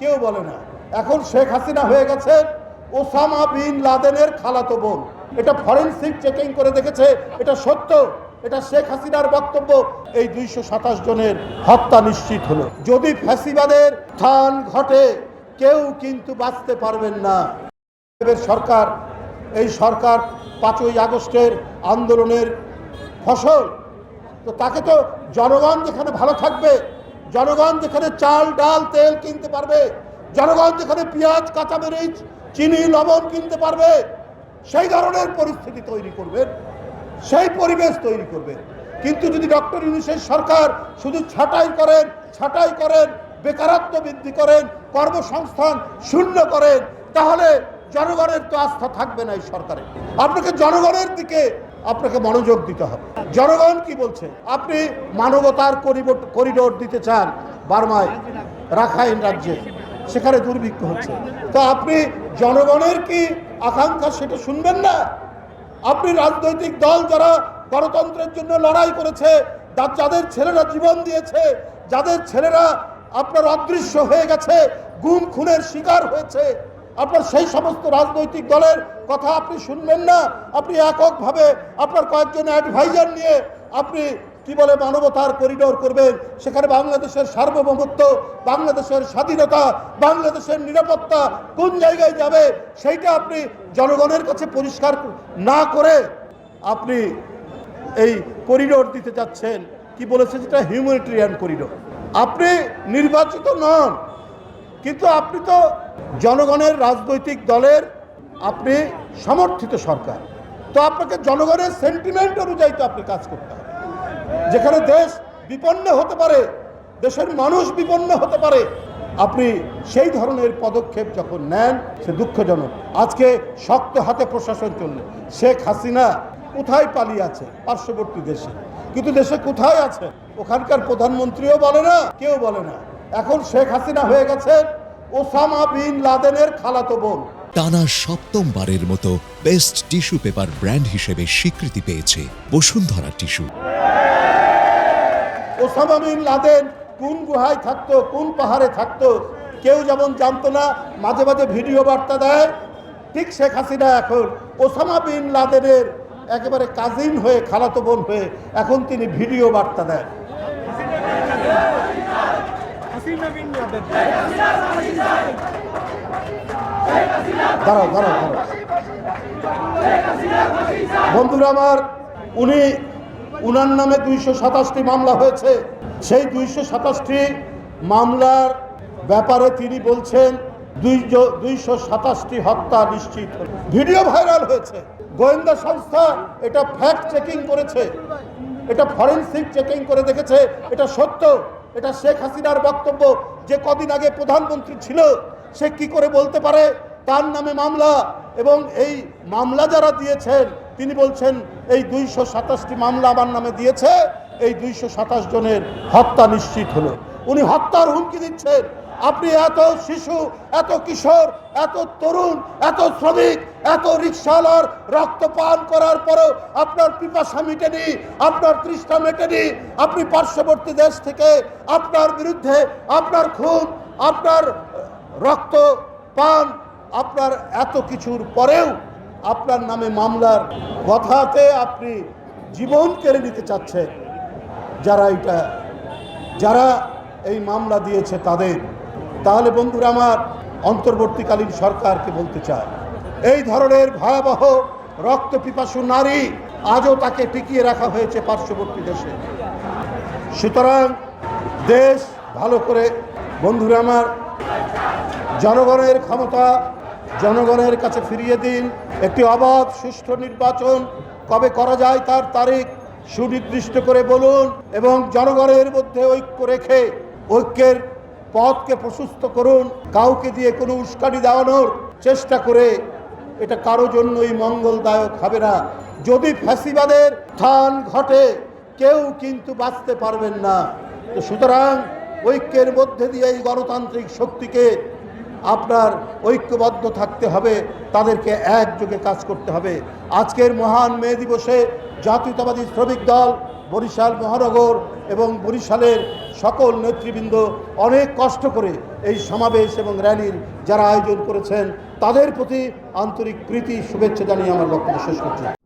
কেউ বলে না। এখন শেখ হাসিনা হয়ে গেছেন ওসামা বিন লাদেনের খালাতো বোন। এটা ফরেনসিক চেকিং করে দেখেছে, এটা সত্য, এটা শেখ হাসিনার বক্তব্য। এই 227 জনের হত্যা নিশ্চিত হলো। যদি ফ্যাসিবাদের স্থান ঘটে কেউ কিন্তু বাঁচতে পারবেন না। সরকার, এই সরকার 5ই আগস্টের আন্দোলনের ফসল, তো তাকে তো জনগণ যেখানে ভালো থাকবে, জনগণ যেখানে চাল ডাল তেল কিনতে পারবে, জনগণ যেখানে পেঁয়াজ কাঁচামরিচ চিনি লবণ কিনতে পারবে, সেই ধরনের পরিস্থিতি তৈরি করবেন, সেই পরিবেশ তৈরি করবে। কিন্তু যদি ডক্টর ইউনূসের সরকার শুধু ছাঁটাই করেন, বেকারত্ব বৃদ্ধি করেন, কর্মসংস্থান শূন্য করেন, তাহলে জনগণের তো আস্থা থাকবে না এই সরকারে। আপনাকে জনগণের দিকে আপনাকে মনোযোগ দিতে হবে। জনগণ কি বলছে? আপনি মানবতার করিডোর দিতে চান বার্মায়, রাখাইন রাজ্যে, সেখানে দুর্ভিক্ষ হচ্ছে, তো আপনি জনগণের কি আকাঙ্ক্ষা সেটা শুনবেন না? আপনি রাজনৈতিক দল যারা গণতন্ত্রের জন্য লড়াই করেছে, যাদের ছেলেরা জীবন দিয়েছে, যাদের ছেলেরা আপনার অদৃশ্য হয়ে গেছে, গুম খুনের শিকার হয়েছে, আপনার সেই সমস্ত রাজনৈতিক দলের কথা আপনি শুনবেন না? আপনি এককভাবে আপনার কয়েকজন অ্যাডভাইজার নিয়ে আপনি কি বলে মানবতার করিডোর করবেন, সেখানে বাংলাদেশের সার্বভৌমত্ব, বাংলাদেশের স্বাধীনতা, বাংলাদেশের নিরাপত্তা কোন জায়গায় যাবে সেইটা আপনি জনগণের কাছে পরিষ্কার না করে আপনি এই করিডোর দিতে যাচ্ছেন। কি বলেছে যেটা হিউম্যানিটেরিয়ান করিডোর। আপনি নির্বাচিত নন, কিন্তু আপনি তো জনগণের রাজনৈতিক দলের আপনি সমর্থিত সরকার, তো আপনাকে জনগণের সেন্টিমেন্ট অনুযায়ী তো আপনি কাজ করতে হবে। যেখানে দেশ বিপন্ন হতে পারে, দেশের মানুষ বিপন্ন হতে পারে, আপনি সেই ধরনের পদক্ষেপ যখন নেন সে দুঃখজনক। আজকে শক্ত হাতে প্রশাসন চললে শেখ হাসিনা কোথায় পালিয়ে আছে? পার্শ্ববর্তী দেশে। কিন্তু দেশে কোথায় আছে? ওখানকার প্রধানমন্ত্রীও বলে না, কেউ বলে না। এখন শেখ হাসিনা হয়ে গেছেন ওসামা বিন লাদেনের খালাতো বোন। টানা 7মবারের মতো বেস্ট টিস্যু পেপার ব্র্যান্ড হিসেবে স্বীকৃতি পেয়েছে Bashundhara tissue. Osama bin Laden কোন গুহায় থাকতো, কোন পাহাড়ে থাকতো কেউ যেমন জানতো না, মাঝে মাঝে ভিডিও বার্তা দেয়, ঠিক শেখ হাসিনা এখন ওসামা বিন লাদেনের একেবারে কাজিন হয়ে, খালাতো বোন হয়ে এখন তিনি ভিডিও বার্তা দেন। দাঁড়াও দাঁড়াও দাঁড়াও বন্ধুরা আমার, উনার নামে 227টি মামলা হয়েছে। সেই 227টি মামলার ব্যাপারে তিনি বলছেন 227টি হত্যা নিশ্চিত। ভিডিও ভাইরাল হয়েছে, গোয়েন্দা সংস্থা এটা ফ্যাক্ট চেকিং করেছে, এটা ফরেনসিক চেকিং করে দেখেছে, এটা সত্য, এটা শেখ হাসিনার বক্তব্য। যে কদিন আগে প্রধানমন্ত্রী ছিল সে কি করে বলতে পারে তার নামে মামলা? এবং এই মামলা যারা দিয়েছেন তিনি বলছেন এই 227টি মামলা আমার নামে দিয়েছে, এই 227 জনের হত্যা নিশ্চিত হলো। উনি হত্যার হুমকি দিচ্ছেন। আপনি এত শিশু, এত কিশোর, এত তরুণ, এত শ্রমিক, এত রিক্সাওয়ালার রক্ত পান করার পরেও আপনার পিপাসা মেটেনি, আপনার তৃষ্ণা মেটেনি। আপনি পার্শ্ববর্তী দেশ থেকে আপনার বিরুদ্ধে আপনার খুন, আপনার রক্ত পান, আপনার এত কিছুর পরেও আপনার নামে মামলার কথাতে আপনি জীবন কেড়ে নিতে চাচ্ছেন। যারা এই মামলা দিয়েছে তাদের। তাহলে বন্ধুরা আমার, অন্তর্বর্তীকালীন সরকারকে বলতে চায়, এই ধরনের ভয়াবহ রক্ত পিপাসু নারী আজও তাকে টিকিয়ে রাখা হয়েছে পার্শ্ববর্তী দেশে। সুতরাং দেশ ভালো করে, বন্ধুরা আমার, জনগণের ক্ষমতা জনগণের কাছে ফিরিয়ে দিন। একটি অবাধ সুষ্ঠু নির্বাচন কবে করা যায় তার তারিখ সুনির্দিষ্ট করে বলুন, এবং জনগণের মধ্যে ঐক্য রেখে ঐক্যের পথকে প্রশস্ত করুন। কাউকে দিয়ে কোনো উস্কানি দেওয়ানোর চেষ্টা করে এটা কারো জন্যই মঙ্গলদায়ক হবে না। যদি ফ্যাসিবাদের স্থান ঘটে কেউ কিন্তু বাঁচতে পারবেন না। তো সুতরাং ঐক্যের মধ্যে দিয়ে এই গণতান্ত্রিক শক্তিকে আপনার ঐক্যবদ্ধ থাকতে হবে, তাদেরকে একযোগে কাজ করতে হবে। আজকের মহান মে দিবসে জাতীয়তাবাদী শ্রমিক দল বরিশাল মহানগর এবং বরিশালের সকল নেতৃবৃন্দ অনেক কষ্ট করে এই সমাবেশ এবং র্যালির যারা আয়োজন করেছেন তাদের প্রতি আন্তরিক প্রীতি শুভেচ্ছা জানিয়ে আমার বক্তব্য শেষ করছি।